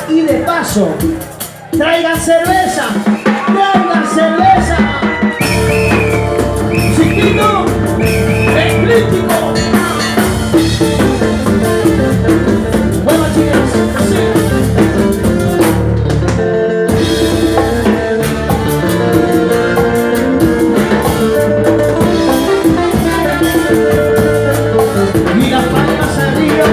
Y de paso, traigan cerveza, traigan cerveza. Chiquito, es crítico. Bueno, chicas, así. Y las palmas arriba.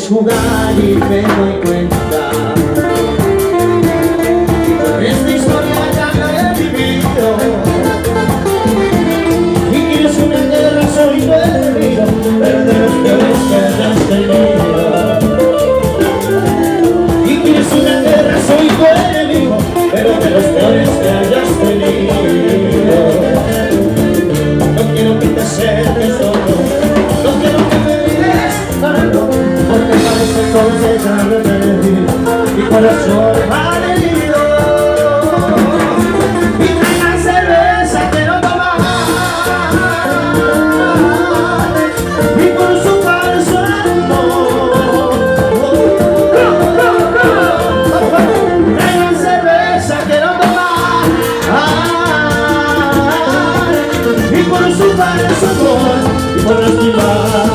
Jugar y me doy cuenta que esta historia ya la he vivido y quieres una guerra, soy tu enemigo, pero de los peores que hayas tenido. Y quieres una guerra, soy tu enemigo, pero de los peores que hayas tenido. No quiero que te acerques solo, no quiero que me mires para no. Entonces ya lo perdí, mi corazón malherido. Y traigan cerveza que no tomar, y por su falso amor. Traigan cerveza que no tomar, y por su falso amor, y por lastimar.